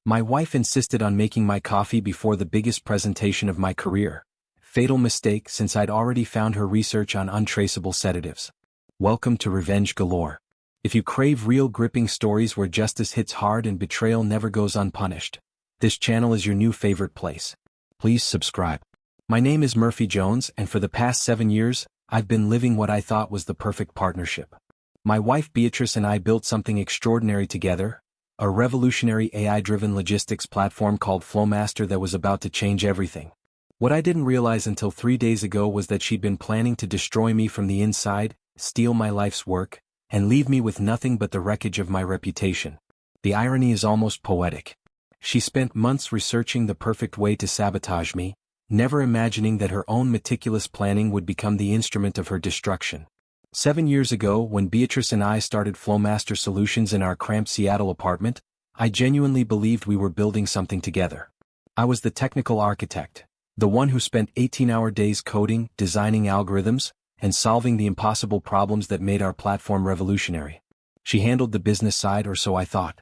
My wife insisted on making my coffee before the biggest presentation of my career. Fatal mistake since I'd already found her research on untraceable sedatives. Welcome to Revenge Galore. If you crave real gripping stories where justice hits hard and betrayal never goes unpunished, this channel is your new favorite place. Please subscribe. My name is Murphy Jones, and for the past 7 years, I've been living what I thought was the perfect partnership. My wife Beatrice and I built something extraordinary together, a revolutionary AI-driven logistics platform called Flowmaster that was about to change everything. What I didn't realize until 3 days ago was that she'd been planning to destroy me from the inside, steal my life's work, and leave me with nothing but the wreckage of my reputation. The irony is almost poetic. She spent months researching the perfect way to sabotage me, never imagining that her own meticulous planning would become the instrument of her destruction. 7 years ago, when Beatrice and I started Flowmaster Solutions in our cramped Seattle apartment, I genuinely believed we were building something together. I was the technical architect, the one who spent 18-hour days coding, designing algorithms, and solving the impossible problems that made our platform revolutionary. She handled the business side, or so I thought.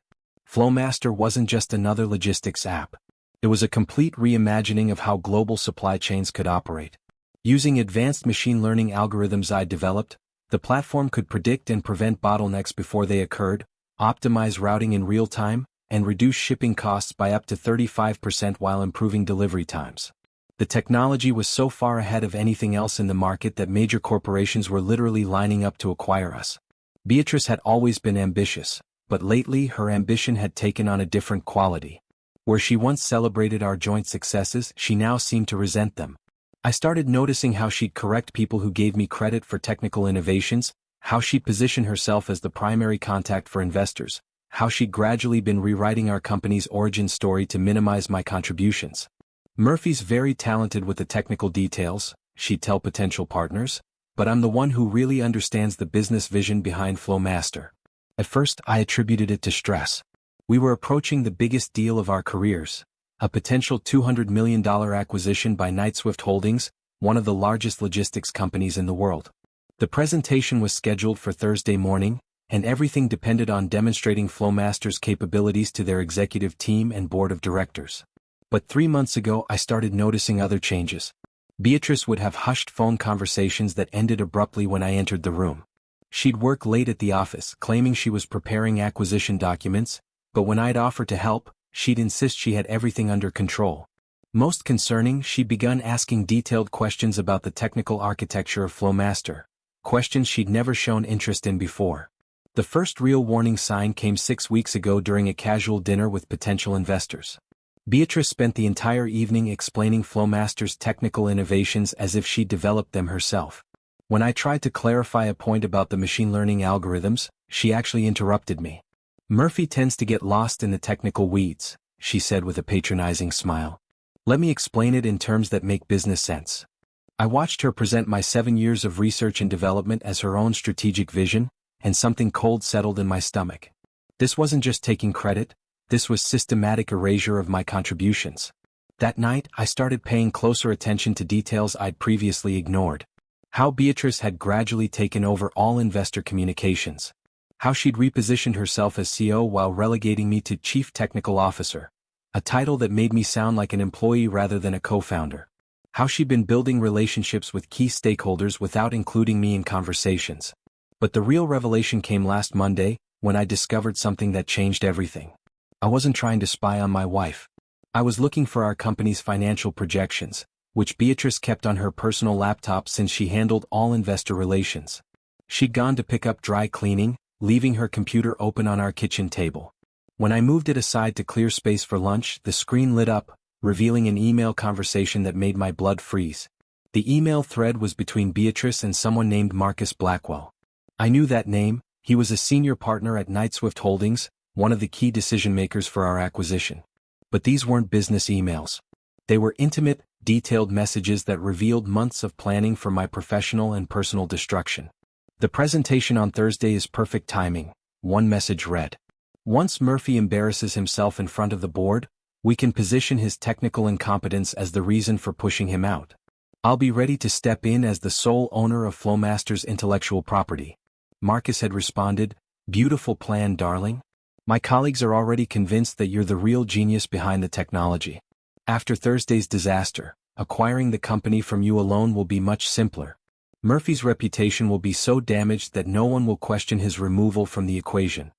Flowmaster wasn't just another logistics app. It was a complete reimagining of how global supply chains could operate. Using advanced machine learning algorithms I developed, the platform could predict and prevent bottlenecks before they occurred, optimize routing in real time, and reduce shipping costs by up to 35% while improving delivery times. The technology was so far ahead of anything else in the market that major corporations were literally lining up to acquire us. Beatrice had always been ambitious, but lately her ambition had taken on a different quality. Where she once celebrated our joint successes, she now seemed to resent them. I started noticing how she'd correct people who gave me credit for technical innovations, how she'd position herself as the primary contact for investors, how she'd gradually been rewriting our company's origin story to minimize my contributions. Murphy's very talented with the technical details, she'd tell potential partners, but I'm the one who really understands the business vision behind Flowmaster. At first, I attributed it to stress. We were approaching the biggest deal of our careers, a potential $200 million acquisition by Knight-Swift Holdings, one of the largest logistics companies in the world. The presentation was scheduled for Thursday morning, and everything depended on demonstrating Flowmaster's capabilities to their executive team and board of directors. But 3 months ago I started noticing other changes. Beatrice would have hushed phone conversations that ended abruptly when I entered the room. She'd work late at the office, claiming she was preparing acquisition documents, but when I'd offer to help, she'd insist she had everything under control. Most concerning, she'd begun asking detailed questions about the technical architecture of Flowmaster, questions she'd never shown interest in before. The first real warning sign came 6 weeks ago during a casual dinner with potential investors. Beatrice spent the entire evening explaining Flowmaster's technical innovations as if she'd developed them herself. When I tried to clarify a point about the machine learning algorithms, she actually interrupted me. Murphy tends to get lost in the technical weeds, she said with a patronizing smile. Let me explain it in terms that make business sense. I watched her present my 7 years of research and development as her own strategic vision, and something cold settled in my stomach. This wasn't just taking credit. This was systematic erasure of my contributions. That night, I started paying closer attention to details I'd previously ignored. How Beatrice had gradually taken over all investor communications. How she'd repositioned herself as CEO while relegating me to Chief Technical Officer, a title that made me sound like an employee rather than a co-founder. How she'd been building relationships with key stakeholders without including me in conversations. But the real revelation came last Monday, when I discovered something that changed everything. I wasn't trying to spy on my wife. I was looking for our company's financial projections, which Beatrice kept on her personal laptop since she handled all investor relations. She'd gone to pick up dry cleaning, leaving her computer open on our kitchen table. When I moved it aside to clear space for lunch, the screen lit up, revealing an email conversation that made my blood freeze. The email thread was between Beatrice and someone named Marcus Blackwell. I knew that name. He was a senior partner at Knight-Swift Holdings, one of the key decision-makers for our acquisition. But these weren't business emails. They were intimate, detailed messages that revealed months of planning for my professional and personal destruction. The presentation on Thursday is perfect timing, one message read. Once Murphy embarrasses himself in front of the board, we can position his technical incompetence as the reason for pushing him out. I'll be ready to step in as the sole owner of Flowmaster's intellectual property. Marcus had responded, "Beautiful plan, darling." My colleagues are already convinced that you're the real genius behind the technology. After Thursday's disaster, acquiring the company from you alone will be much simpler. Murphy's reputation will be so damaged that no one will question his removal from the equation.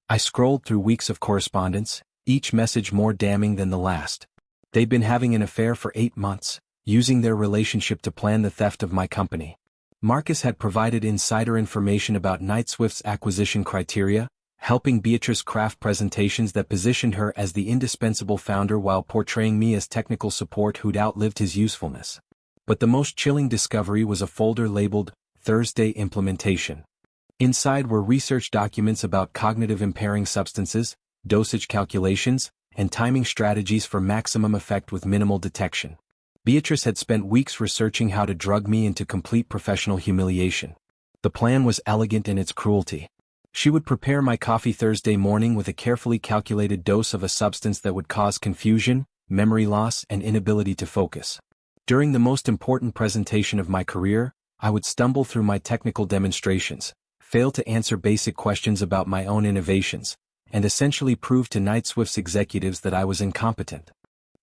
I scrolled through weeks of correspondence, each message more damning than the last. They'd been having an affair for 8 months, using their relationship to plan the theft of my company. Marcus had provided insider information about Knight-Swift's acquisition criteria, helping Beatrice craft presentations that positioned her as the indispensable founder while portraying me as technical support who'd outlived his usefulness. But the most chilling discovery was a folder labeled Thursday Implementation. Inside were research documents about cognitive impairing substances, dosage calculations, and timing strategies for maximum effect with minimal detection. Beatrice had spent weeks researching how to drug me into complete professional humiliation. The plan was elegant in its cruelty. She would prepare my coffee Thursday morning with a carefully calculated dose of a substance that would cause confusion, memory loss, and inability to focus. During the most important presentation of my career, I would stumble through my technical demonstrations, fail to answer basic questions about my own innovations, and essentially prove to Knight-Swift's executives that I was incompetent.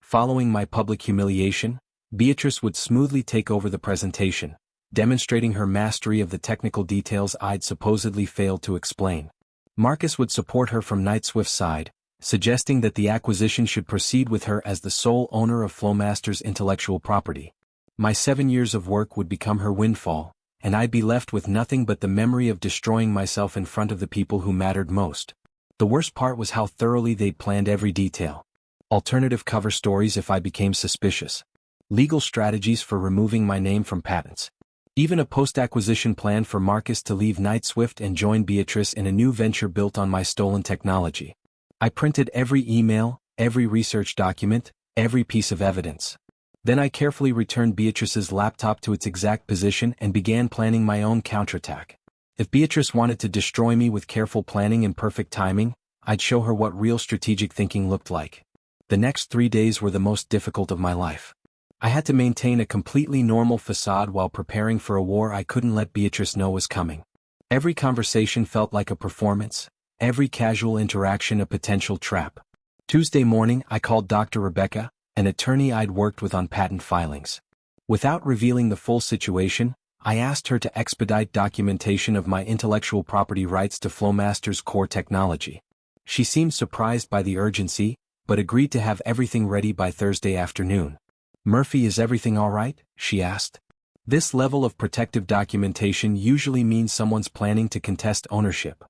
Following my public humiliation, Beatrice would smoothly take over the presentation, demonstrating her mastery of the technical details I'd supposedly failed to explain. Marcus would support her from Knight-Swift's side, suggesting that the acquisition should proceed with her as the sole owner of Flowmaster's intellectual property. My 7 years of work would become her windfall, and I'd be left with nothing but the memory of destroying myself in front of the people who mattered most. The worst part was how thoroughly they'd planned every detail. Alternative cover stories if I became suspicious. Legal strategies for removing my name from patents. Even a post-acquisition plan for Marcus to leave Knight-Swift and join Beatrice in a new venture built on my stolen technology. I printed every email, every research document, every piece of evidence. Then I carefully returned Beatrice's laptop to its exact position and began planning my own counterattack. If Beatrice wanted to destroy me with careful planning and perfect timing, I'd show her what real strategic thinking looked like. The next 3 days were the most difficult of my life. I had to maintain a completely normal facade while preparing for a war I couldn't let Beatrice know was coming. Every conversation felt like a performance, every casual interaction a potential trap. Tuesday morning I called Dr. Rebecca, an attorney I'd worked with on patent filings. Without revealing the full situation, I asked her to expedite documentation of my intellectual property rights to Flowmaster's core technology. She seemed surprised by the urgency, but agreed to have everything ready by Thursday afternoon. "Murphy, is everything all right?" she asked. This level of protective documentation usually means someone's planning to contest ownership.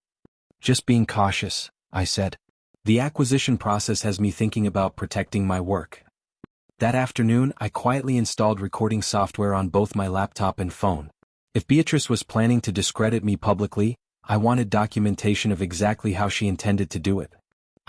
"Just being cautious," I said. "The acquisition process has me thinking about protecting my work." That afternoon I quietly installed recording software on both my laptop and phone. If Beatrice was planning to discredit me publicly, I wanted documentation of exactly how she intended to do it.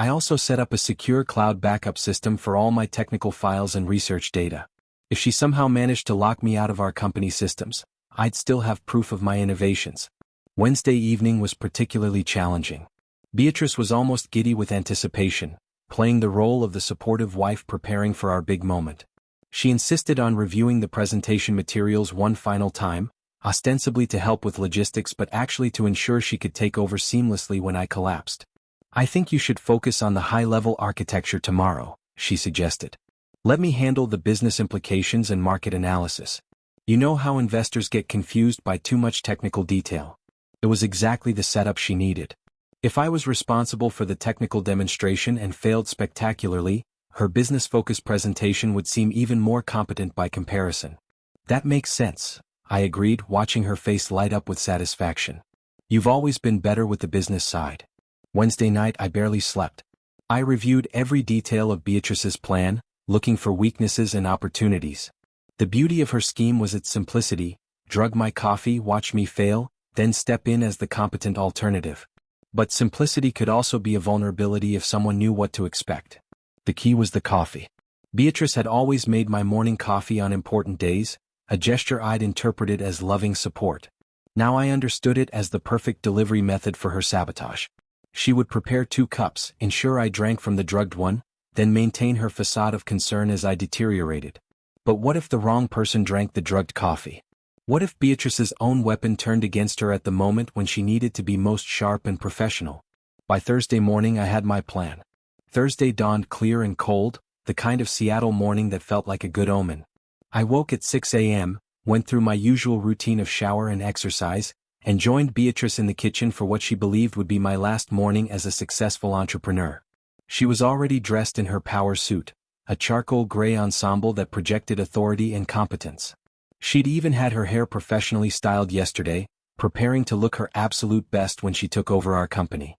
I also set up a secure cloud backup system for all my technical files and research data. If she somehow managed to lock me out of our company systems, I'd still have proof of my innovations. Wednesday evening was particularly challenging. Beatrice was almost giddy with anticipation, playing the role of the supportive wife preparing for our big moment. She insisted on reviewing the presentation materials one final time, ostensibly to help with logistics but actually to ensure she could take over seamlessly when I collapsed. "I think you should focus on the high-level architecture tomorrow," she suggested. "Let me handle the business implications and market analysis. You know how investors get confused by too much technical detail." It was exactly the setup she needed. If I was responsible for the technical demonstration and failed spectacularly, her business-focused presentation would seem even more competent by comparison. "That makes sense," I agreed, watching her face light up with satisfaction. "You've always been better with the business side." Wednesday night I barely slept. I reviewed every detail of Beatrice's plan, looking for weaknesses and opportunities. The beauty of her scheme was its simplicity: drug my coffee, watch me fail, then step in as the competent alternative. But simplicity could also be a vulnerability if someone knew what to expect. The key was the coffee. Beatrice had always made my morning coffee on important days, a gesture I'd interpreted as loving support. Now I understood it as the perfect delivery method for her sabotage. She would prepare 2 cups, ensure I drank from the drugged one, then maintain her facade of concern as I deteriorated. But what if the wrong person drank the drugged coffee? What if Beatrice's own weapon turned against her at the moment when she needed to be most sharp and professional? By Thursday morning I had my plan. Thursday dawned clear and cold, the kind of Seattle morning that felt like a good omen. I woke at 6 a.m., went through my usual routine of shower and exercise, and joined Beatrice in the kitchen for what she believed would be my last morning as a successful entrepreneur. She was already dressed in her power suit, a charcoal gray ensemble that projected authority and competence. She'd even had her hair professionally styled yesterday, preparing to look her absolute best when she took over our company.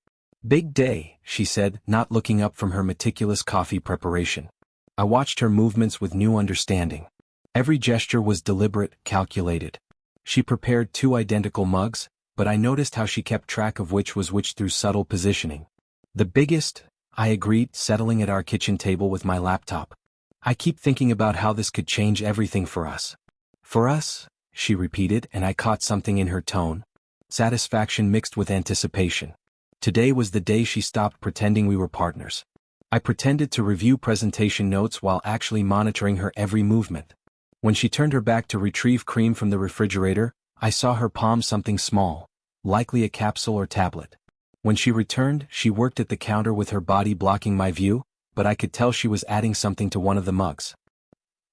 "Big day," she said, not looking up from her meticulous coffee preparation. I watched her movements with new understanding. Every gesture was deliberate, calculated. She prepared 2 identical mugs, but I noticed how she kept track of which was which through subtle positioning. "The biggest," I agreed, settling at our kitchen table with my laptop. "I keep thinking about how this could change everything for us." "For us?" she repeated, and I caught something in her tone. Satisfaction mixed with anticipation. Today was the day she stopped pretending we were partners. I pretended to review presentation notes while actually monitoring her every movement. When she turned her back to retrieve cream from the refrigerator, I saw her palm something small, likely a capsule or tablet. When she returned, she worked at the counter with her body blocking my view, but I could tell she was adding something to one of the mugs.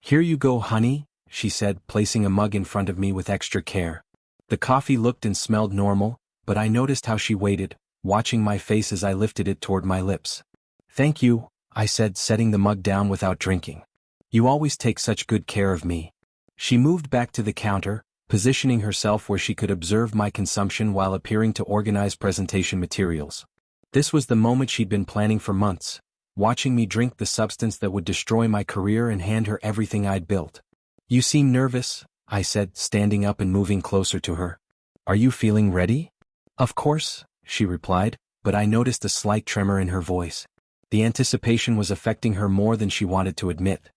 "Here you go, honey," she said, placing a mug in front of me with extra care. The coffee looked and smelled normal, but I noticed how she waited, watching my face as I lifted it toward my lips. "Thank you," I said, setting the mug down without drinking. "You always take such good care of me." She moved back to the counter, positioning herself where she could observe my consumption while appearing to organize presentation materials. This was the moment she'd been planning for months, watching me drink the substance that would destroy my career and hand her everything I'd built. "You seem nervous," I said, standing up and moving closer to her. "Are you feeling ready?" "Of course," she replied, but I noticed a slight tremor in her voice. The anticipation was affecting her more than she wanted to admit.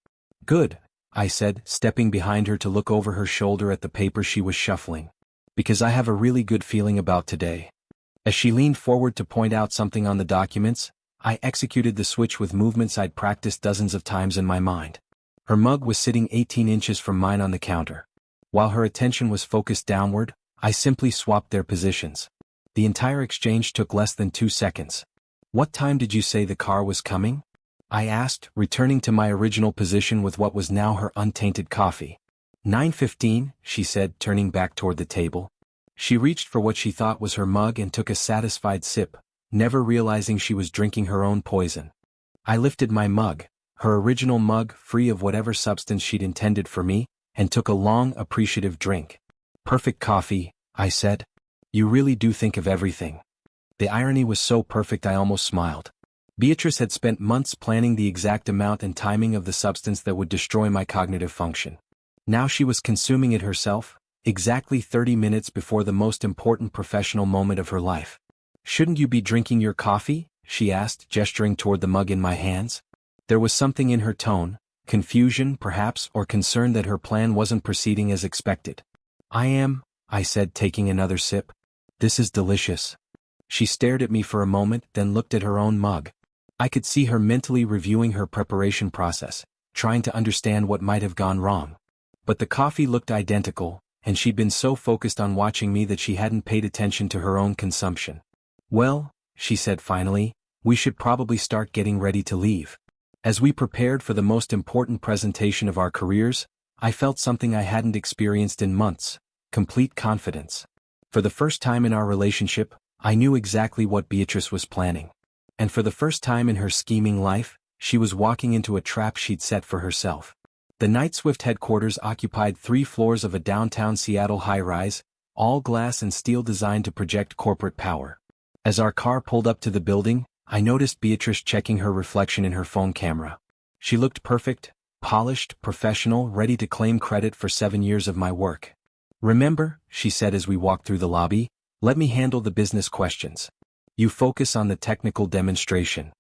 "Good," I said, stepping behind her to look over her shoulder at the paper she was shuffling. "Because I have a really good feeling about today." As she leaned forward to point out something on the documents, I executed the switch with movements I'd practiced dozens of times in my mind. Her mug was sitting 18 inches from mine on the counter. While her attention was focused downward, I simply swapped their positions. The entire exchange took less than 2 seconds. "What time did you say the car was coming?" I asked, returning to my original position with what was now her untainted coffee. 9:15, she said, turning back toward the table. She reached for what she thought was her mug and took a satisfied sip, never realizing she was drinking her own poison. I lifted my mug, her original mug free of whatever substance she'd intended for me, and took a long, appreciative drink. "Perfect coffee," I said. "You really do think of everything." The irony was so perfect I almost smiled. Beatrice had spent months planning the exact amount and timing of the substance that would destroy my cognitive function. Now she was consuming it herself, exactly 30 minutes before the most important professional moment of her life. "Shouldn't you be drinking your coffee?" she asked, gesturing toward the mug in my hands. There was something in her tone, confusion perhaps, or concern that her plan wasn't proceeding as expected. "I am," I said, taking another sip. "This is delicious." She stared at me for a moment, then looked at her own mug. I could see her mentally reviewing her preparation process, trying to understand what might have gone wrong. But the coffee looked identical, and she'd been so focused on watching me that she hadn't paid attention to her own consumption. "Well," she said finally, "we should probably start getting ready to leave." As we prepared for the most important presentation of our careers, I felt something I hadn't experienced in months: complete confidence. For the first time in our relationship, I knew exactly what Beatrice was planning. And for the first time in her scheming life, she was walking into a trap she'd set for herself. The Knight-Swift headquarters occupied 3 floors of a downtown Seattle high-rise, all glass and steel designed to project corporate power. As our car pulled up to the building, I noticed Beatrice checking her reflection in her phone camera. She looked perfect, polished, professional, ready to claim credit for 7 years of my work. "Remember," she said as we walked through the lobby, "let me handle the business questions. You focus on the technical demonstration."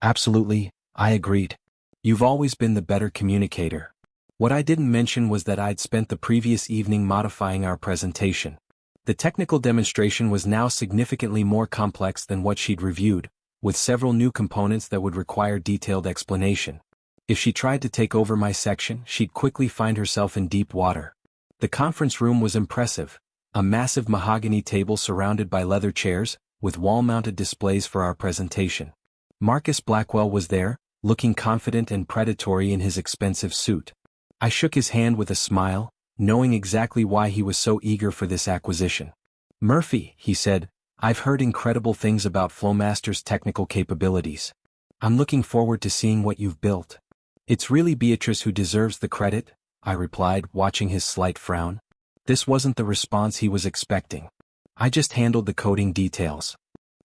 "Absolutely," I agreed. "You've always been the better communicator." What I didn't mention was that I'd spent the previous evening modifying our presentation. The technical demonstration was now significantly more complex than what she'd reviewed, with several new components that would require detailed explanation. If she tried to take over my section, she'd quickly find herself in deep water. The conference room was impressive, a massive mahogany table surrounded by leather chairs, with wall-mounted displays for our presentation. Marcus Blackwell was there, looking confident and predatory in his expensive suit. I shook his hand with a smile, knowing exactly why he was so eager for this acquisition. "Murphy," he said, "I've heard incredible things about Flowmaster's technical capabilities. I'm looking forward to seeing what you've built." "It's really Beatrice who deserves the credit," I replied, watching his slight frown. This wasn't the response he was expecting. I just handled the coding details.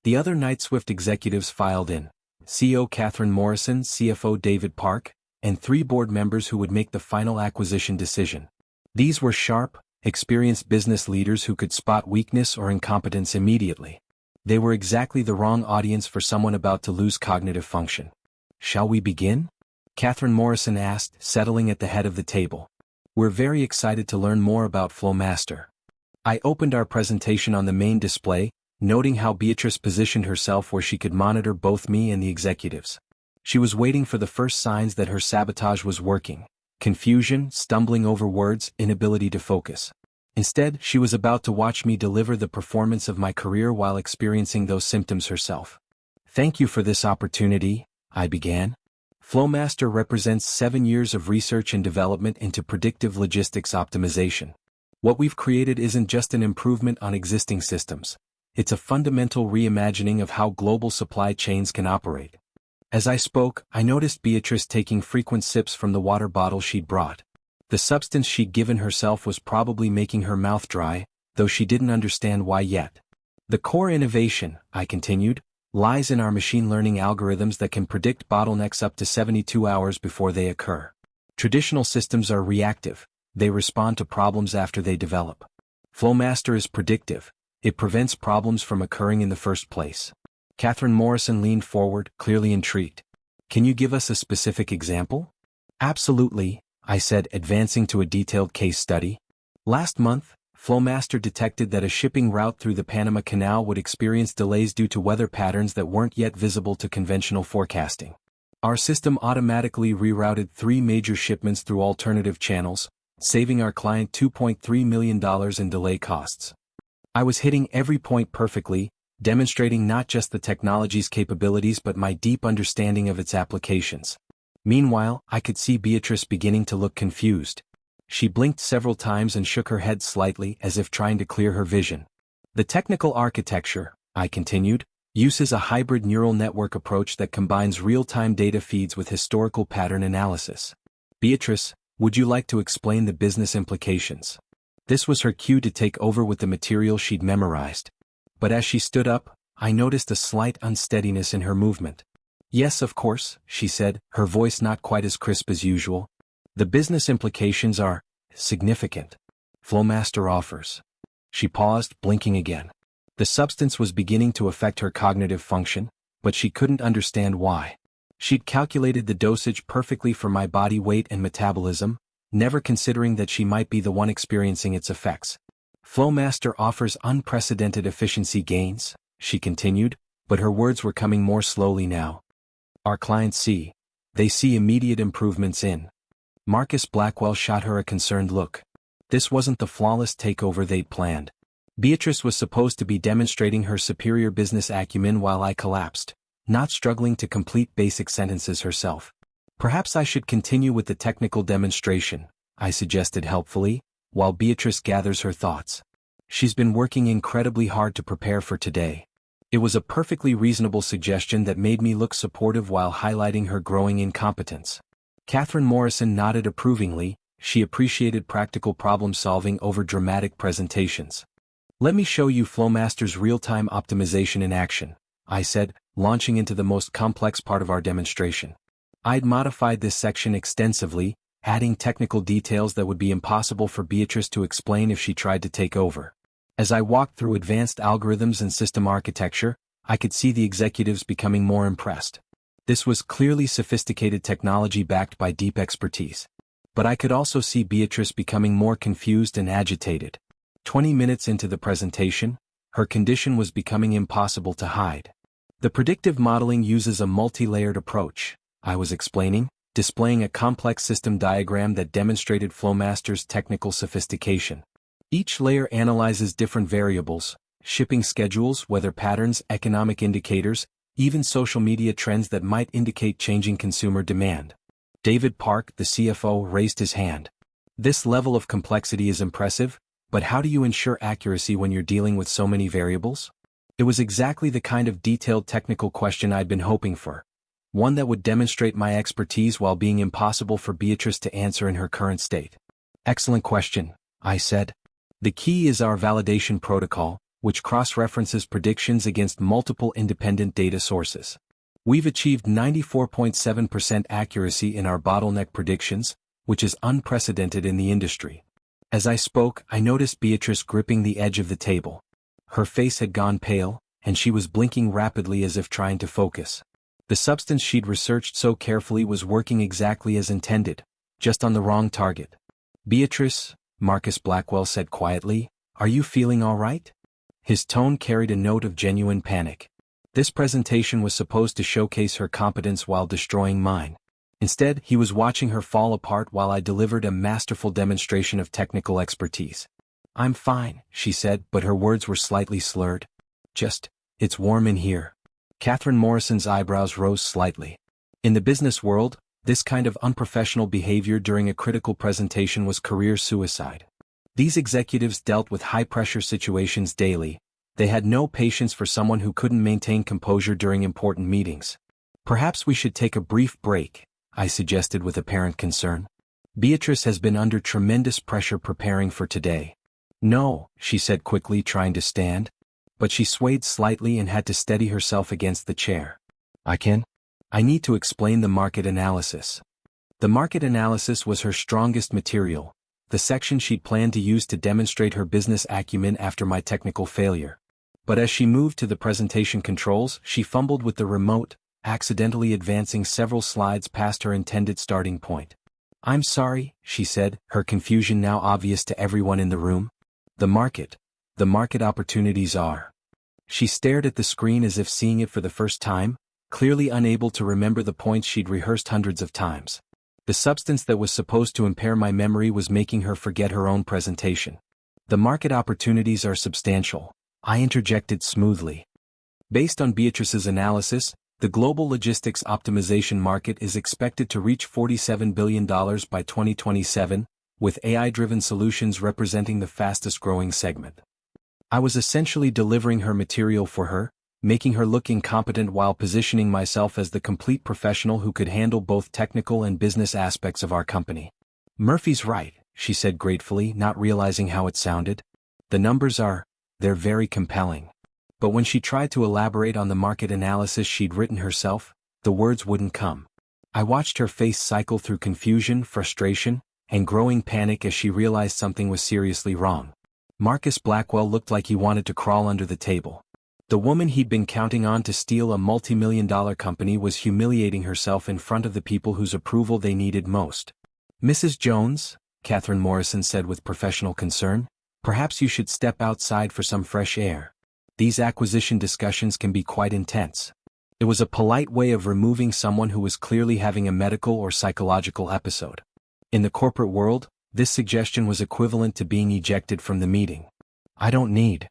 The other Knight-Swift executives filed in: CEO Catherine Morrison, CFO David Park, and 3 board members who would make the final acquisition decision. These were sharp, experienced business leaders who could spot weakness or incompetence immediately. They were exactly the wrong audience for someone about to lose cognitive function. "Shall we begin?" Catherine Morrison asked, settling at the head of the table. "We're very excited to learn more about Flowmaster." I opened our presentation on the main display, noting how Beatrice positioned herself where she could monitor both me and the executives. She was waiting for the first signs that her sabotage was working: confusion, stumbling over words, inability to focus. Instead, she was about to watch me deliver the performance of my career while experiencing those symptoms herself. "Thank you for this opportunity," I began. Flowmaster represents 7 years of research and development into predictive logistics optimization. What we've created isn't just an improvement on existing systems. It's a fundamental reimagining of how global supply chains can operate. As I spoke, I noticed Beatrice taking frequent sips from the water bottle she'd brought. The substance she'd given herself was probably making her mouth dry, though she didn't understand why yet. "The core innovation," I continued, "lies in our machine learning algorithms that can predict bottlenecks up to 72 hours before they occur. Traditional systems are reactive; they respond to problems after they develop. Flowmaster is predictive; it prevents problems from occurring in the first place." Catherine Morrison leaned forward, clearly intrigued. "Can you give us a specific example?" "Absolutely," I said, advancing to a detailed case study. "Last month, Flowmaster detected that a shipping route through the Panama Canal would experience delays due to weather patterns that weren't yet visible to conventional forecasting. Our system automatically rerouted 3 major shipments through alternative channels, saving our client $2.3 million in delay costs." I was hitting every point perfectly, demonstrating not just the technology's capabilities but my deep understanding of its applications. Meanwhile, I could see Beatrice beginning to look confused. She blinked several times and shook her head slightly as if trying to clear her vision. "The technical architecture," I continued, "uses a hybrid neural network approach that combines real-time data feeds with historical pattern analysis. Beatrice, would you like to explain the business implications?" This was her cue to take over with the material she'd memorized. But as she stood up, I noticed a slight unsteadiness in her movement. "Yes, of course," she said, her voice not quite as crisp as usual. "The business implications are significant. Flowmaster offers." She paused, blinking again. The substance was beginning to affect her cognitive function, but she couldn't understand why. She'd calculated the dosage perfectly for my body weight and metabolism, never considering that she might be the one experiencing its effects. "Flowmaster offers unprecedented efficiency gains," she continued, but her words were coming more slowly now. "Our clients they see immediate improvements in." Marcus Blackwell shot her a concerned look. This wasn't the flawless takeover they'd planned. Beatrice was supposed to be demonstrating her superior business acumen while I collapsed, not struggling to complete basic sentences herself. "Perhaps I should continue with the technical demonstration," I suggested helpfully, while Beatrice gathers her thoughts. She's been working incredibly hard to prepare for today. It was a perfectly reasonable suggestion that made me look supportive while highlighting her growing incompetence. Catherine Morrison nodded approvingly. She appreciated practical problem-solving over dramatic presentations. "Let me show you Flowmaster's real-time optimization in action," I said, launching into the most complex part of our demonstration. I'd modified this section extensively, adding technical details that would be impossible for Beatrice to explain if she tried to take over. As I walked through advanced algorithms and system architecture, I could see the executives becoming more impressed. This was clearly sophisticated technology backed by deep expertise. But I could also see Beatrice becoming more confused and agitated. 20 minutes into the presentation, her condition was becoming impossible to hide. "The predictive modeling uses a multi-layered approach," I was explaining, displaying a complex system diagram that demonstrated Flowmaster's technical sophistication. "Each layer analyzes different variables, shipping schedules, weather patterns, economic indicators, even social media trends that might indicate changing consumer demand. David Park, the CFO, raised his hand. This level of complexity is impressive, but how do you ensure accuracy when you're dealing with so many variables? It was exactly the kind of detailed technical question I'd been hoping for. One that would demonstrate my expertise while being impossible for Beatrice to answer in her current state. Excellent question, I said. The key is our validation protocol, which cross-references predictions against multiple independent data sources. We've achieved 94.7% accuracy in our bottleneck predictions, which is unprecedented in the industry. As I spoke, I noticed Beatrice gripping the edge of the table. Her face had gone pale, and she was blinking rapidly as if trying to focus. The substance she'd researched so carefully was working exactly as intended, just on the wrong target. "Beatrice," Marcus Blackwell said quietly, "are you feeling all right?" His tone carried a note of genuine panic. This presentation was supposed to showcase her competence while destroying mine. Instead, he was watching her fall apart while I delivered a masterful demonstration of technical expertise. "I'm fine," she said, but her words were slightly slurred. It's warm in here." Catherine Morrison's eyebrows rose slightly. In the business world, this kind of unprofessional behavior during a critical presentation was career suicide. These executives dealt with high-pressure situations daily. They had no patience for someone who couldn't maintain composure during important meetings. "Perhaps we should take a brief break," I suggested with apparent concern. "Beatrice has been under tremendous pressure preparing for today." "No," she said quickly, trying to stand. But she swayed slightly and had to steady herself against the chair. I need to explain the market analysis." The market analysis was her strongest material, the section she'd planned to use to demonstrate her business acumen after my technical failure. But as she moved to the presentation controls, she fumbled with the remote, accidentally advancing several slides past her intended starting point. "I'm sorry," she said, her confusion now obvious to everyone in the room. The market opportunities are." She stared at the screen as if seeing it for the first time, clearly unable to remember the points she'd rehearsed hundreds of times. The substance that was supposed to impair my memory was making her forget her own presentation. "The market opportunities are substantial," I interjected smoothly. Based on Beatrice's analysis, the global logistics optimization market is expected to reach $47 billion by 2027, with AI-driven solutions representing the fastest-growing segment. I was essentially delivering her material for her, making her look incompetent while positioning myself as the complete professional who could handle both technical and business aspects of our company. "Murphy's right," she said gratefully, not realizing how it sounded. "The numbers they're very compelling." But when she tried to elaborate on the market analysis she'd written herself, the words wouldn't come. I watched her face cycle through confusion, frustration, and growing panic as she realized something was seriously wrong. Marcus Blackwell looked like he wanted to crawl under the table. The woman he'd been counting on to steal a multi-million-dollar company was humiliating herself in front of the people whose approval they needed most. "Mrs. Jones," Catherine Morrison said with professional concern, "perhaps you should step outside for some fresh air. These acquisition discussions can be quite intense." It was a polite way of removing someone who was clearly having a medical or psychological episode. In the corporate world, this suggestion was equivalent to being ejected from the meeting. "I don't need,"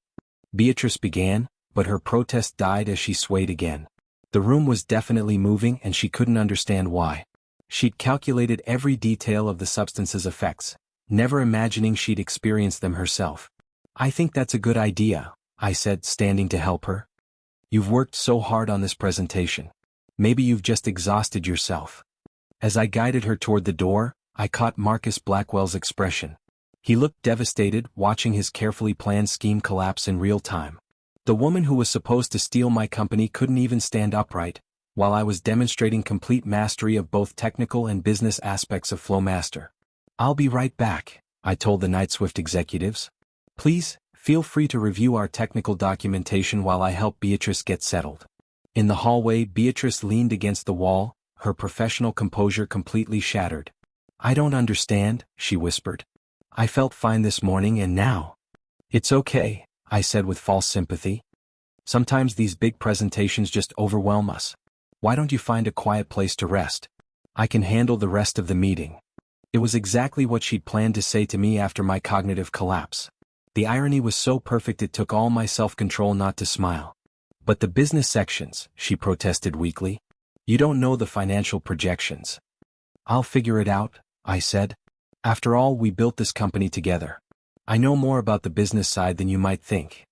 Beatrice began, but her protest died as she swayed again. The room was definitely moving and she couldn't understand why. She'd calculated every detail of the substance's effects, never imagining she'd experienced them herself. "I think that's a good idea," I said, standing to help her. "You've worked so hard on this presentation. Maybe you've just exhausted yourself." As I guided her toward the door, I caught Marcus Blackwell's expression. He looked devastated, watching his carefully planned scheme collapse in real time. The woman who was supposed to steal my company couldn't even stand upright, while I was demonstrating complete mastery of both technical and business aspects of Flowmaster. "I'll be right back," I told the Knightswift executives. "Please, feel free to review our technical documentation while I help Beatrice get settled." In the hallway, Beatrice leaned against the wall, her professional composure completely shattered. "I don't understand," she whispered. "I felt fine this morning and now." "It's okay," I said with false sympathy. "Sometimes these big presentations just overwhelm us. Why don't you find a quiet place to rest? I can handle the rest of the meeting." It was exactly what she'd planned to say to me after my cognitive collapse. The irony was so perfect it took all my self-control not to smile. But the business sections, she protested weakly. You don't know the financial projections. I'll figure it out, I said. After all, we built this company together. I know more about the business side than you might think.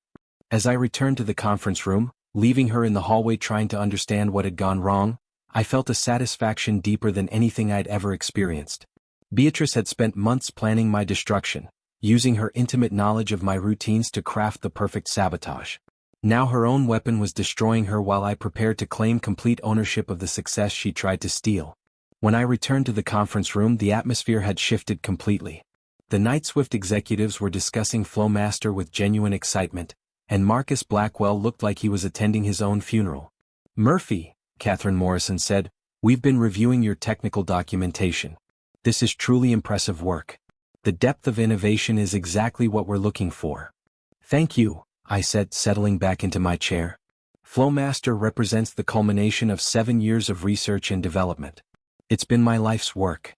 As I returned to the conference room, leaving her in the hallway trying to understand what had gone wrong, I felt a satisfaction deeper than anything I'd ever experienced. Beatrice had spent months planning my destruction, using her intimate knowledge of my routines to craft the perfect sabotage. Now her own weapon was destroying her while I prepared to claim complete ownership of the success she tried to steal. When I returned to the conference room, the atmosphere had shifted completely. The Knight-Swift executives were discussing Flowmaster with genuine excitement, and Marcus Blackwell looked like he was attending his own funeral. Murphy, Catherine Morrison said, we've been reviewing your technical documentation. This is truly impressive work. The depth of innovation is exactly what we're looking for. Thank you, I said, settling back into my chair. Flowmaster represents the culmination of 7 years of research and development. It's been my life's work.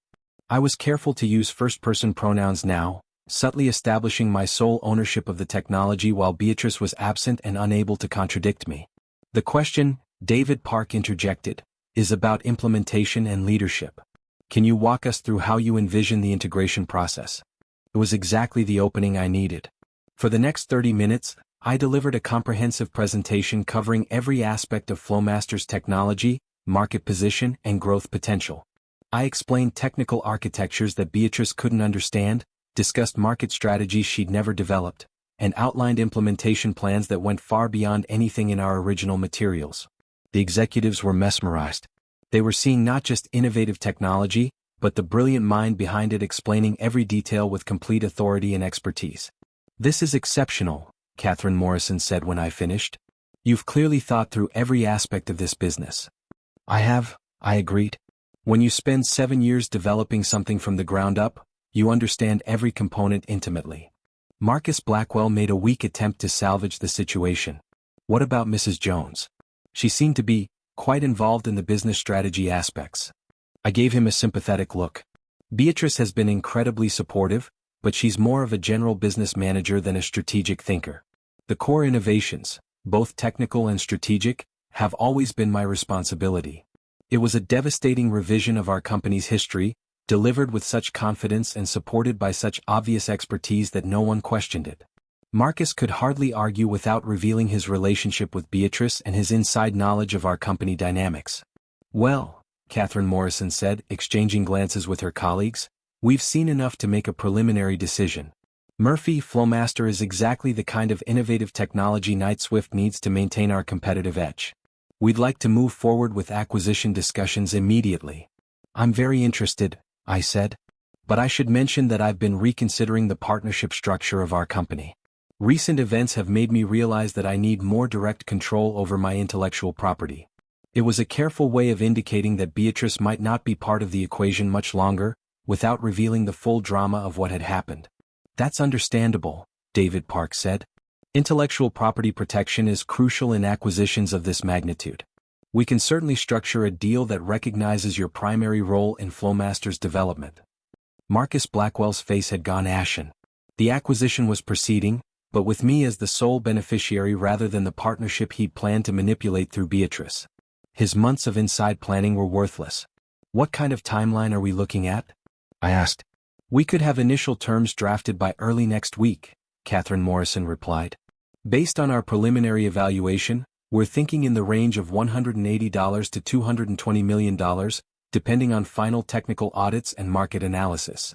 I was careful to use first-person pronouns now, subtly establishing my sole ownership of the technology while Beatrice was absent and unable to contradict me. The question, David Park interjected, is about implementation and leadership. Can you walk us through how you envision the integration process? It was exactly the opening I needed. For the next 30 minutes, I delivered a comprehensive presentation covering every aspect of Flowmaster's technology, market position, and growth potential. I explained technical architectures that Beatrice couldn't understand, discussed market strategies she'd never developed, and outlined implementation plans that went far beyond anything in our original materials. The executives were mesmerized. They were seeing not just innovative technology, but the brilliant mind behind it, explaining every detail with complete authority and expertise. This is exceptional, Catherine Morrison said when I finished. You've clearly thought through every aspect of this business. I have, I agreed. When you spend 7 years developing something from the ground up, you understand every component intimately. Marcus Blackwell made a weak attempt to salvage the situation. What about Mrs. Jones? She seemed to be quite involved in the business strategy aspects. I gave him a sympathetic look. Beatrice has been incredibly supportive, but she's more of a general business manager than a strategic thinker. The core innovations, both technical and strategic, have always been my responsibility. It was a devastating revision of our company's history, delivered with such confidence and supported by such obvious expertise that no one questioned it. Marcus could hardly argue without revealing his relationship with Beatrice and his inside knowledge of our company dynamics. Well, Catherine Morrison said, exchanging glances with her colleagues, we've seen enough to make a preliminary decision. Murphy, Flowmaster is exactly the kind of innovative technology Knight-Swift needs to maintain our competitive edge. We'd like to move forward with acquisition discussions immediately. I'm very interested, I said. But I should mention that I've been reconsidering the partnership structure of our company. Recent events have made me realize that I need more direct control over my intellectual property. It was a careful way of indicating that Beatrice might not be part of the equation much longer, without revealing the full drama of what had happened. That's understandable, David Park said. Intellectual property protection is crucial in acquisitions of this magnitude. We can certainly structure a deal that recognizes your primary role in Flowmaster's development. Marcus Blackwell's face had gone ashen. The acquisition was proceeding, but with me as the sole beneficiary rather than the partnership he'd planned to manipulate through Beatrice. His months of inside planning were worthless. What kind of timeline are we looking at? I asked. We could have initial terms drafted by early next week, Catherine Morrison replied. Based on our preliminary evaluation, we're thinking in the range of $180 to $220 million, depending on final technical audits and market analysis.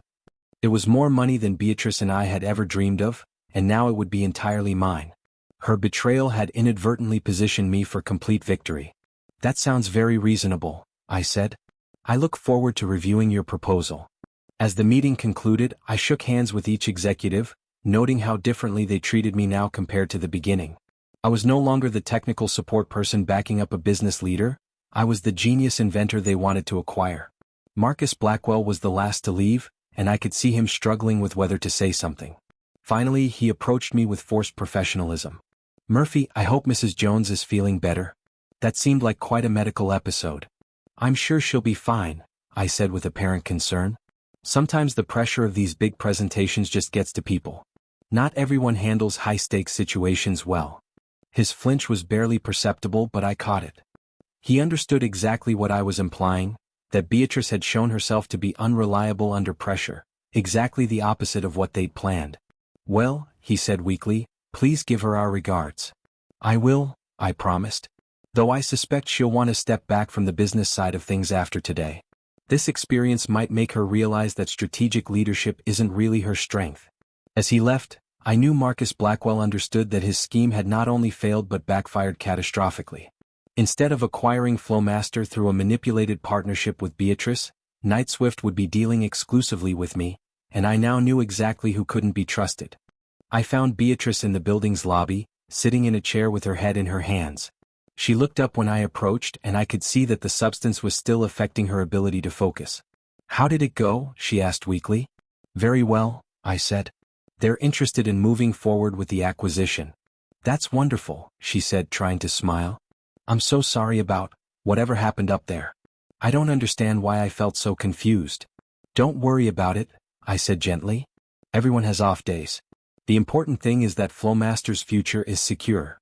It was more money than Beatrice and I had ever dreamed of, and now it would be entirely mine. Her betrayal had inadvertently positioned me for complete victory. That sounds very reasonable, I said. I look forward to reviewing your proposal. As the meeting concluded, I shook hands with each executive, noting how differently they treated me now compared to the beginning. I was no longer the technical support person backing up a business leader, I was the genius inventor they wanted to acquire. Marcus Blackwell was the last to leave, and I could see him struggling with whether to say something. Finally, he approached me with forced professionalism. Murphy, I hope Mrs. Jones is feeling better. That seemed like quite a medical episode. I'm sure she'll be fine, I said with apparent concern. Sometimes the pressure of these big presentations just gets to people. Not everyone handles high-stakes situations well. His flinch was barely perceptible, but I caught it. He understood exactly what I was implying, that Beatrice had shown herself to be unreliable under pressure, exactly the opposite of what they'd planned. "Well," he said weakly, "please give her our regards." "I will," I promised. "Though I suspect she'll want to step back from the business side of things after today. This experience might make her realize that strategic leadership isn't really her strength." As he left, I knew Marcus Blackwell understood that his scheme had not only failed but backfired catastrophically. Instead of acquiring Flowmaster through a manipulated partnership with Beatrice, Knightswift would be dealing exclusively with me, and I now knew exactly who couldn't be trusted. I found Beatrice in the building's lobby, sitting in a chair with her head in her hands. She looked up when I approached, and I could see that the substance was still affecting her ability to focus. "How did it go?" she asked weakly. "Very well," I said. "They're interested in moving forward with the acquisition." "That's wonderful," she said, trying to smile. "I'm so sorry about whatever happened up there. I don't understand why I felt so confused." "Don't worry about it," I said gently. "Everyone has off days. The important thing is that Flowmaster's future is secure."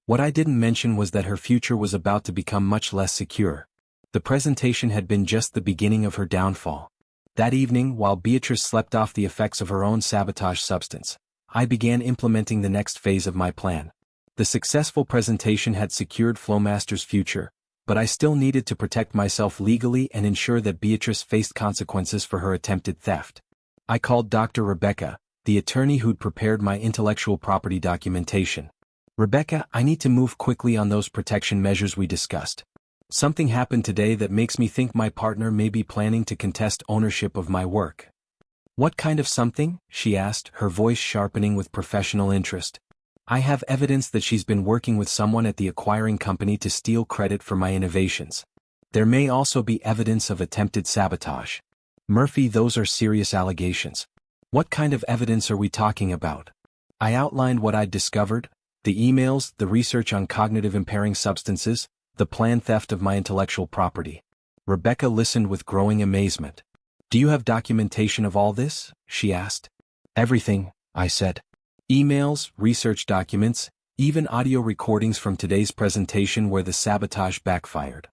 What I didn't mention was that her future was about to become much less secure. The presentation had been just the beginning of her downfall. That evening, while Beatrice slept off the effects of her own sabotage substance, I began implementing the next phase of my plan. The successful presentation had secured Flowmaster's future, but I still needed to protect myself legally and ensure that Beatrice faced consequences for her attempted theft. I called Dr. Rebecca, the attorney who'd prepared my intellectual property documentation. "Rebecca, I need to move quickly on those protection measures we discussed. Something happened today that makes me think my partner may be planning to contest ownership of my work." "What kind of something?" she asked, her voice sharpening with professional interest. "I have evidence that she's been working with someone at the acquiring company to steal credit for my innovations. There may also be evidence of attempted sabotage." "Murphy, those are serious allegations. What kind of evidence are we talking about?" I outlined what I'd discovered: the emails, the research on cognitive impairing substances, the planned theft of my intellectual property. Rebecca listened with growing amazement. "Do you have documentation of all this?" she asked. "Everything," I said. "Emails, research documents, even audio recordings from today's presentation where the sabotage backfired."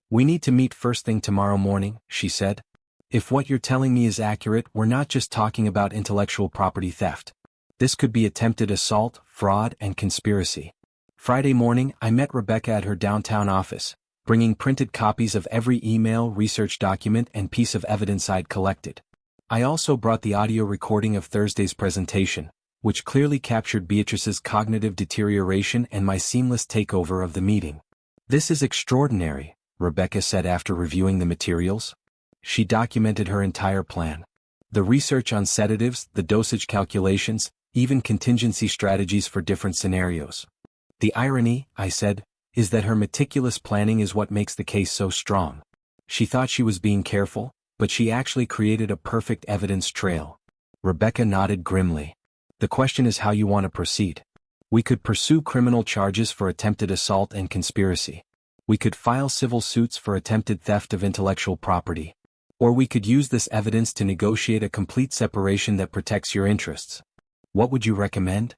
"We need to meet first thing tomorrow morning," she said. "If what you're telling me is accurate, we're not just talking about intellectual property theft. This could be attempted assault, fraud, and conspiracy." Friday morning, I met Rebecca at her downtown office, bringing printed copies of every email, research document, and piece of evidence I'd collected. I also brought the audio recording of Thursday's presentation, which clearly captured Beatrice's cognitive deterioration and my seamless takeover of the meeting. "This is extraordinary," Rebecca said after reviewing the materials. She documented her entire plan. The research on sedatives, the dosage calculations, even contingency strategies for different scenarios. "The irony," I said, "is that her meticulous planning is what makes the case so strong." She thought she was being careful, but she actually created a perfect evidence trail. Rebecca nodded grimly. "The question is how you want to proceed. We could pursue criminal charges for attempted assault and conspiracy. We could file civil suits for attempted theft of intellectual property. Or we could use this evidence to negotiate a complete separation that protects your interests. What would you recommend?"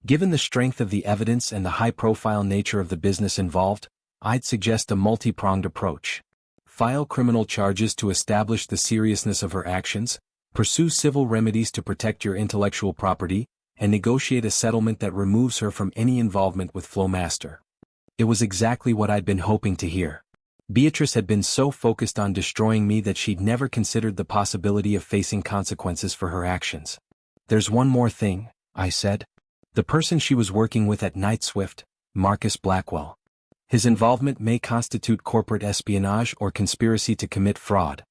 Given the strength of the evidence and the high-profile nature of the business involved, I'd suggest a multi-pronged approach. File criminal charges to establish the seriousness of her actions, pursue civil remedies to protect your intellectual property, and negotiate a settlement that removes her from any involvement with Flowmaster. It was exactly what I'd been hoping to hear. Beatrice had been so focused on destroying me that she'd never considered the possibility of facing consequences for her actions. "There's one more thing," I said. "The person she was working with at Knightswift, Marcus Blackwell. His involvement may constitute corporate espionage or conspiracy to commit fraud."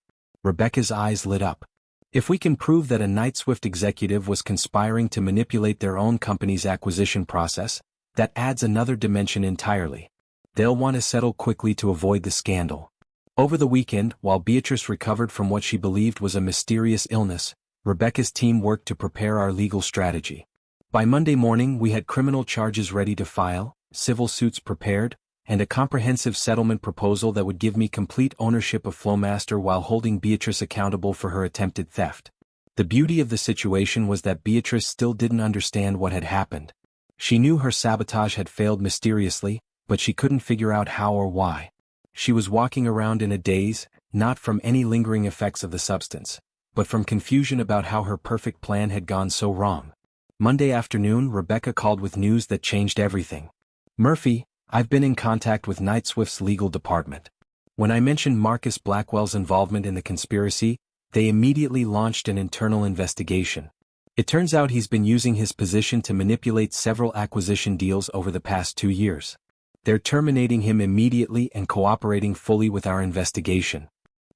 Rebecca's eyes lit up. "If we can prove that a Knightswift executive was conspiring to manipulate their own company's acquisition process, that adds another dimension entirely. They'll want to settle quickly to avoid the scandal." Over the weekend, while Beatrice recovered from what she believed was a mysterious illness, Rebecca's team worked to prepare our legal strategy. By Monday morning, we had criminal charges ready to file, civil suits prepared, and a comprehensive settlement proposal that would give me complete ownership of Flowmaster while holding Beatrice accountable for her attempted theft. The beauty of the situation was that Beatrice still didn't understand what had happened. She knew her sabotage had failed mysteriously, but she couldn't figure out how or why. She was walking around in a daze, not from any lingering effects of the substance, but from confusion about how her perfect plan had gone so wrong. Monday afternoon, Rebecca called with news that changed everything. "Murphy, I've been in contact with Knight-Swift's legal department. When I mentioned Marcus Blackwell's involvement in the conspiracy, they immediately launched an internal investigation. It turns out he's been using his position to manipulate several acquisition deals over the past 2 years. They're terminating him immediately and cooperating fully with our investigation."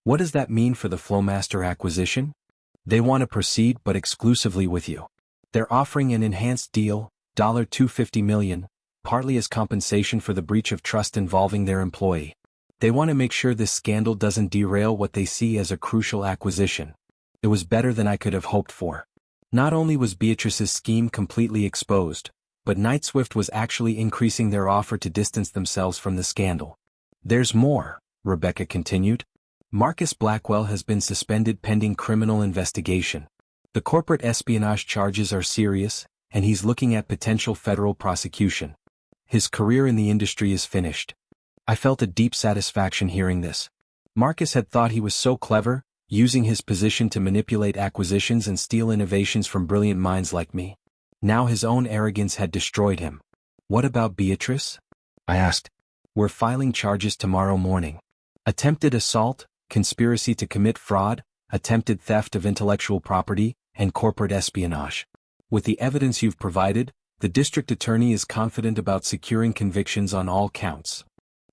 "What does that mean for the Flowmaster acquisition?" "They want to proceed but exclusively with you. They're offering an enhanced deal, $250 million, partly as compensation for the breach of trust involving their employee. They want to make sure this scandal doesn't derail what they see as a crucial acquisition." It was better than I could have hoped for. Not only was Beatrice's scheme completely exposed, but Knight-Swift was actually increasing their offer to distance themselves from the scandal. "There's more," Rebecca continued. "Marcus Blackwell has been suspended pending criminal investigation. The corporate espionage charges are serious, and he's looking at potential federal prosecution. His career in the industry is finished." I felt a deep satisfaction hearing this. Marcus had thought he was so clever, using his position to manipulate acquisitions and steal innovations from brilliant minds like me. Now his own arrogance had destroyed him. "What about Beatrice?" I asked. "We're filing charges tomorrow morning. Attempted assault, conspiracy to commit fraud, attempted theft of intellectual property, and corporate espionage. With the evidence you've provided, the district attorney is confident about securing convictions on all counts."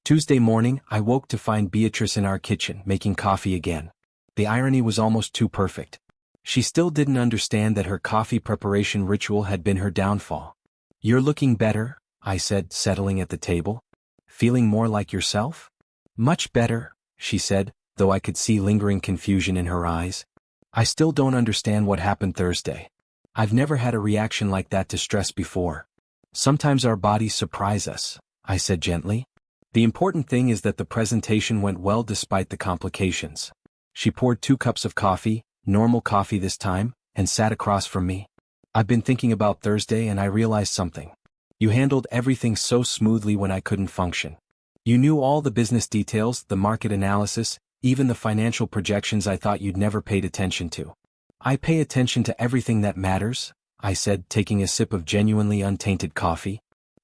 Tuesday morning, I woke to find Beatrice in our kitchen making coffee again. The irony was almost too perfect. She still didn't understand that her coffee preparation ritual had been her downfall. "You're looking better," I said, settling at the table. "Feeling more like yourself?" "Much better," she said, though I could see lingering confusion in her eyes. "I still don't understand what happened Thursday. I've never had a reaction like that to stress before." "Sometimes our bodies surprise us," I said gently. "The important thing is that the presentation went well despite the complications." She poured 2 cups of coffee, normal coffee this time, and sat across from me. "I've been thinking about Thursday and I realized something. You handled everything so smoothly when I couldn't function. You knew all the business details, the market analysis, even the financial projections I thought you'd never paid attention to." "I pay attention to everything that matters," I said, taking a sip of genuinely untainted coffee.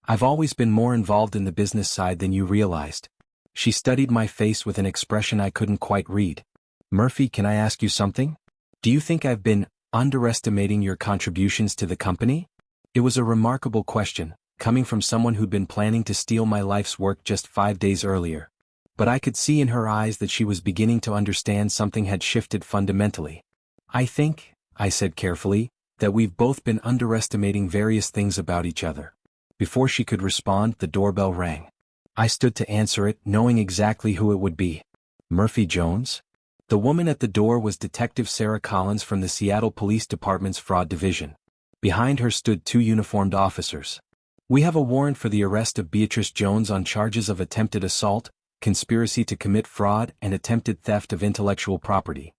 "I've always been more involved in the business side than you realized." She studied my face with an expression I couldn't quite read. "Murphy, can I ask you something? Do you think I've been underestimating your contributions to the company?" It was a remarkable question, coming from someone who'd been planning to steal my life's work just 5 days earlier. But I could see in her eyes that she was beginning to understand something had shifted fundamentally. "I think," I said carefully, "that we've both been underestimating various things about each other." Before she could respond, the doorbell rang. I stood to answer it, knowing exactly who it would be. "Murphy Jones?" The woman at the door was Detective Sarah Collins from the Seattle Police Department's Fraud Division. Behind her stood 2 uniformed officers. "We have a warrant for the arrest of Beatrice Jones on charges of attempted assault, conspiracy to commit fraud, and attempted theft of intellectual property."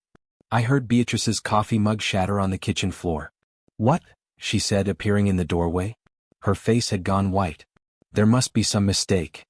I heard Beatrice's coffee mug shatter on the kitchen floor. "What?" she said, appearing in the doorway. Her face had gone white. "There must be some mistake."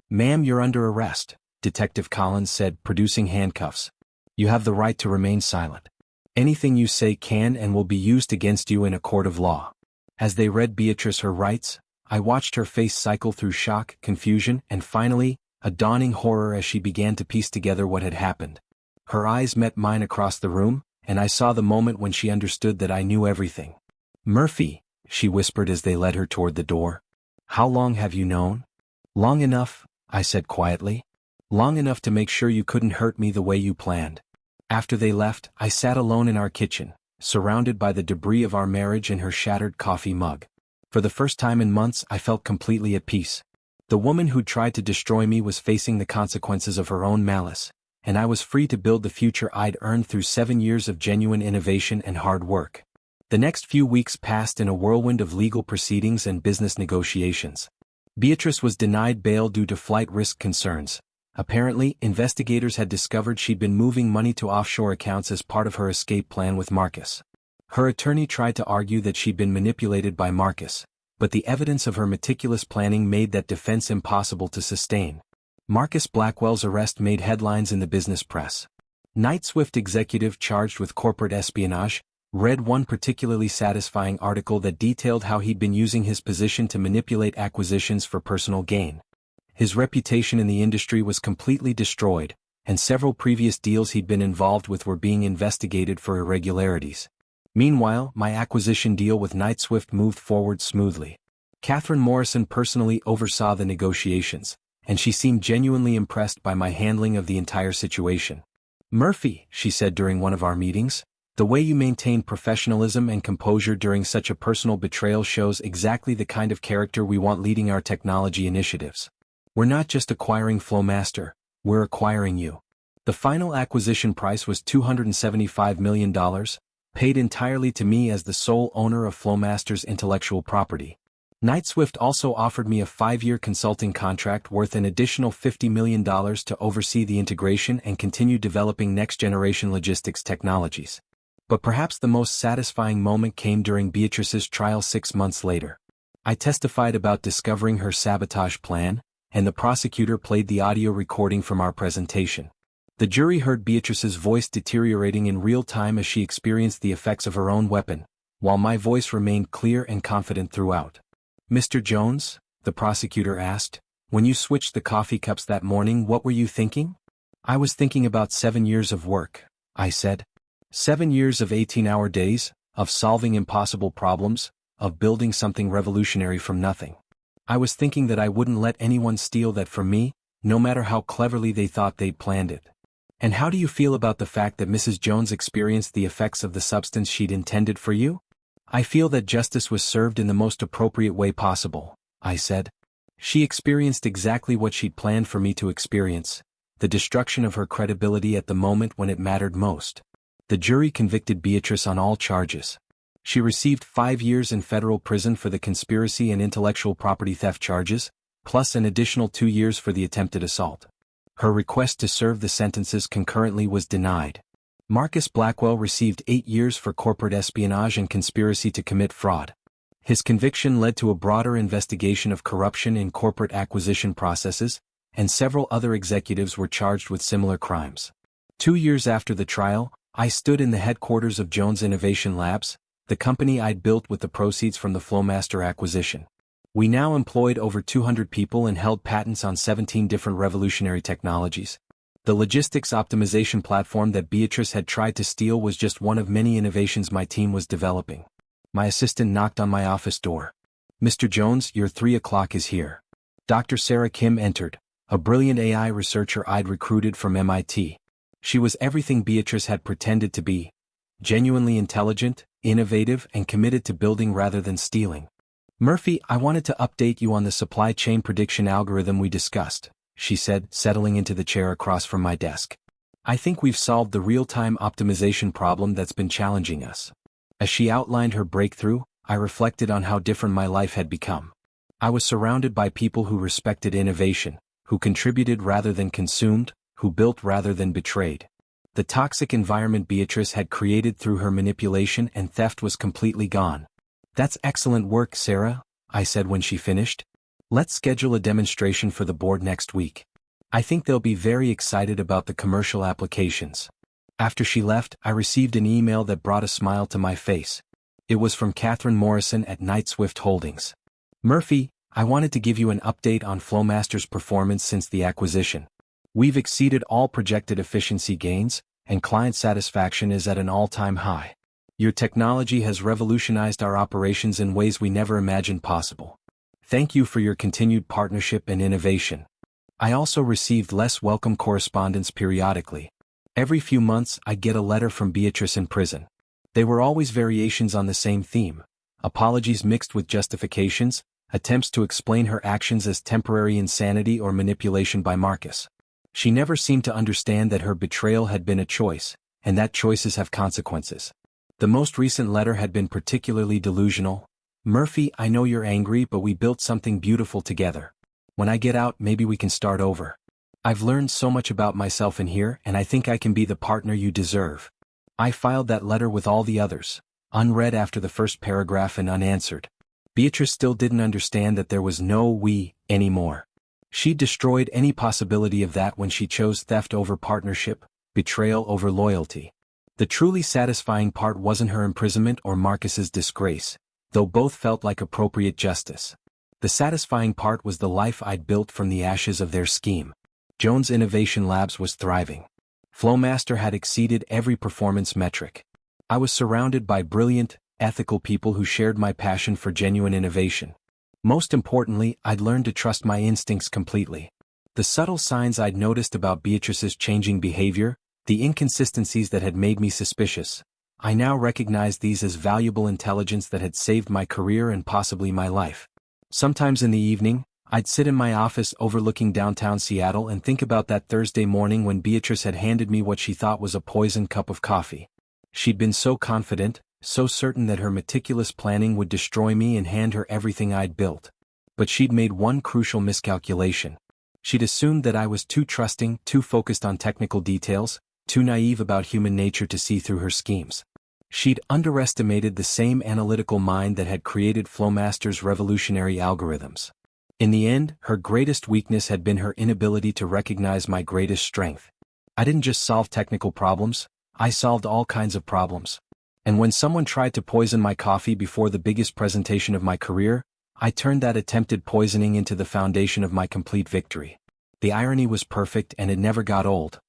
"Ma'am, you're under arrest," Detective Collins said, producing handcuffs. "You have the right to remain silent. Anything you say can and will be used against you in a court of law." As they read Beatrice her rights, I watched her face cycle through shock, confusion, and finally, a dawning horror as she began to piece together what had happened. Her eyes met mine across the room, and I saw the moment when she understood that I knew everything. "Murphy," she whispered as they led her toward the door. "How long have you known?" "Long enough," I said quietly. "Long enough to make sure you couldn't hurt me the way you planned." After they left, I sat alone in our kitchen, surrounded by the debris of our marriage and her shattered coffee mug. For the first time in months, I felt completely at peace. The woman who tried to destroy me was facing the consequences of her own malice, and I was free to build the future I'd earned through 7 years of genuine innovation and hard work. The next few weeks passed in a whirlwind of legal proceedings and business negotiations. Beatrice was denied bail due to flight risk concerns. Apparently, investigators had discovered she'd been moving money to offshore accounts as part of her escape plan with Marcus. Her attorney tried to argue that she'd been manipulated by Marcus, but the evidence of her meticulous planning made that defense impossible to sustain. Marcus Blackwell's arrest made headlines in the business press. Knight-Swift executive charged with corporate espionage read one particularly satisfying article that detailed how he'd been using his position to manipulate acquisitions for personal gain. His reputation in the industry was completely destroyed, and several previous deals he'd been involved with were being investigated for irregularities. Meanwhile, my acquisition deal with Knight-Swift moved forward smoothly. Catherine Morrison personally oversaw the negotiations, and she seemed genuinely impressed by my handling of the entire situation. "Murphy," she said during one of our meetings, "the way you maintain professionalism and composure during such a personal betrayal shows exactly the kind of character we want leading our technology initiatives. We're not just acquiring Flowmaster, we're acquiring you." The final acquisition price was $275 million, paid entirely to me as the sole owner of Flowmaster's intellectual property. Knight-Swift also offered me a 5-year consulting contract worth an additional $50 million to oversee the integration and continue developing next-generation logistics technologies. But perhaps the most satisfying moment came during Beatrice's trial 6 months later. I testified about discovering her sabotage plan, and the prosecutor played the audio recording from our presentation. The jury heard Beatrice's voice deteriorating in real time as she experienced the effects of her own weapon, while my voice remained clear and confident throughout. "Mr. Jones," the prosecutor asked, "when you switched the coffee cups that morning, what were you thinking?" "I was thinking about 7 years of work," I said. 7 years of 18-hour days, of solving impossible problems, of building something revolutionary from nothing. I was thinking that I wouldn't let anyone steal that from me, no matter how cleverly they thought they'd planned it. "And how do you feel about the fact that Mrs. Jones experienced the effects of the substance she'd intended for you?" "I feel that justice was served in the most appropriate way possible," I said. "She experienced exactly what she'd planned for me to experience, the destruction of her credibility at the moment when it mattered most." The jury convicted Beatrice on all charges. She received 5 years in federal prison for the conspiracy and intellectual property theft charges, plus an additional 2 years for the attempted assault. Her request to serve the sentences concurrently was denied. Marcus Blackwell received 8 years for corporate espionage and conspiracy to commit fraud. His conviction led to a broader investigation of corruption in corporate acquisition processes, and several other executives were charged with similar crimes. 2 years after the trial, I stood in the headquarters of Jones Innovation Labs, the company I'd built with the proceeds from the Flowmaster acquisition. We now employed over 200 people and held patents on 17 different revolutionary technologies. The logistics optimization platform that Beatrice had tried to steal was just one of many innovations my team was developing. My assistant knocked on my office door. "Mr. Jones, your 3 o'clock is here." Dr. Sarah Kim entered, a brilliant AI researcher I'd recruited from MIT. She was everything Beatrice had pretended to be: genuinely intelligent, innovative, and committed to building rather than stealing. "Murphy, I wanted to update you on the supply chain prediction algorithm we discussed," she said, settling into the chair across from my desk. "I think we've solved the real-time optimization problem that's been challenging us." As she outlined her breakthrough, I reflected on how different my life had become. I was surrounded by people who respected innovation, who contributed rather than consumed, who built rather than betrayed. The toxic environment Beatrice had created through her manipulation and theft was completely gone. "That's excellent work, Sarah," I said when she finished. "Let's schedule a demonstration for the board next week. I think they'll be very excited about the commercial applications." After she left, I received an email that brought a smile to my face. It was from Catherine Morrison at Knight-Swift Holdings. "Murphy, I wanted to give you an update on Flowmaster's performance since the acquisition. We've exceeded all projected efficiency gains, and client satisfaction is at an all-time high. Your technology has revolutionized our operations in ways we never imagined possible. Thank you for your continued partnership and innovation." I also received less welcome correspondence periodically. Every few months I'd get a letter from Beatrice in prison. They were always variations on the same theme: apologies mixed with justifications, attempts to explain her actions as temporary insanity or manipulation by Marcus. She never seemed to understand that her betrayal had been a choice, and that choices have consequences. The most recent letter had been particularly delusional. "Murphy, I know you're angry, but we built something beautiful together. When I get out, maybe we can start over. I've learned so much about myself in here, and I think I can be the partner you deserve." I filed that letter with all the others, unread after the first paragraph and unanswered. Beatrice still didn't understand that there was no we anymore. She destroyed any possibility of that when she chose theft over partnership, betrayal over loyalty. The truly satisfying part wasn't her imprisonment or Marcus's disgrace, though both felt like appropriate justice. The satisfying part was the life I'd built from the ashes of their scheme. Jones Innovation Labs was thriving. Flowmaster had exceeded every performance metric. I was surrounded by brilliant, ethical people who shared my passion for genuine innovation. Most importantly, I'd learned to trust my instincts completely. The subtle signs I'd noticed about Beatrice's changing behavior, the inconsistencies that had made me suspicious, I now recognized these as valuable intelligence that had saved my career and possibly my life. Sometimes in the evening, I'd sit in my office overlooking downtown Seattle and think about that Thursday morning when Beatrice had handed me what she thought was a poisoned cup of coffee. She'd been so confident, so certain that her meticulous planning would destroy me and hand her everything I'd built. But she'd made one crucial miscalculation. She'd assumed that I was too trusting, too focused on technical details, too naive about human nature to see through her schemes. She'd underestimated the same analytical mind that had created Flowmaster's revolutionary algorithms. In the end, her greatest weakness had been her inability to recognize my greatest strength. I didn't just solve technical problems, I solved all kinds of problems. And when someone tried to poison my coffee before the biggest presentation of my career, I turned that attempted poisoning into the foundation of my complete victory. The irony was perfect and it never got old.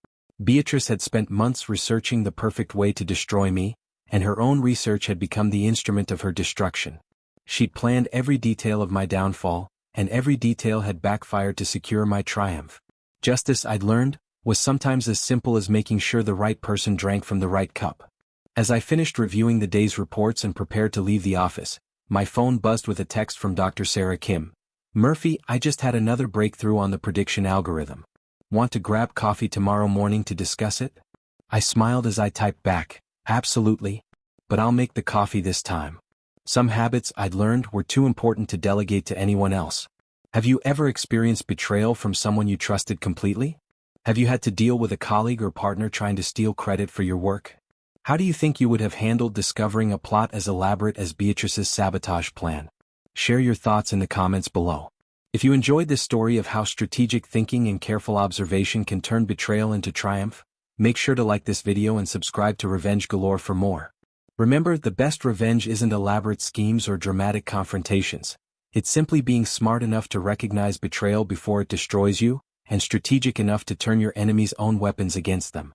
Beatrice had spent months researching the perfect way to destroy me, and her own research had become the instrument of her destruction. She'd planned every detail of my downfall, and every detail had backfired to secure my triumph. Justice, I'd learned, was sometimes as simple as making sure the right person drank from the right cup. As I finished reviewing the day's reports and prepared to leave the office, my phone buzzed with a text from Dr. Sarah Kim. "Murphy, I just had another breakthrough on the prediction algorithm. Want to grab coffee tomorrow morning to discuss it?" I smiled as I typed back, "Absolutely. But I'll make the coffee this time." Some habits I'd learned were too important to delegate to anyone else. Have you ever experienced betrayal from someone you trusted completely? Have you had to deal with a colleague or partner trying to steal credit for your work? How do you think you would have handled discovering a plot as elaborate as Beatrice's sabotage plan? Share your thoughts in the comments below. If you enjoyed this story of how strategic thinking and careful observation can turn betrayal into triumph, make sure to like this video and subscribe to Revenge Galore for more. Remember, the best revenge isn't elaborate schemes or dramatic confrontations. It's simply being smart enough to recognize betrayal before it destroys you, and strategic enough to turn your enemy's own weapons against them.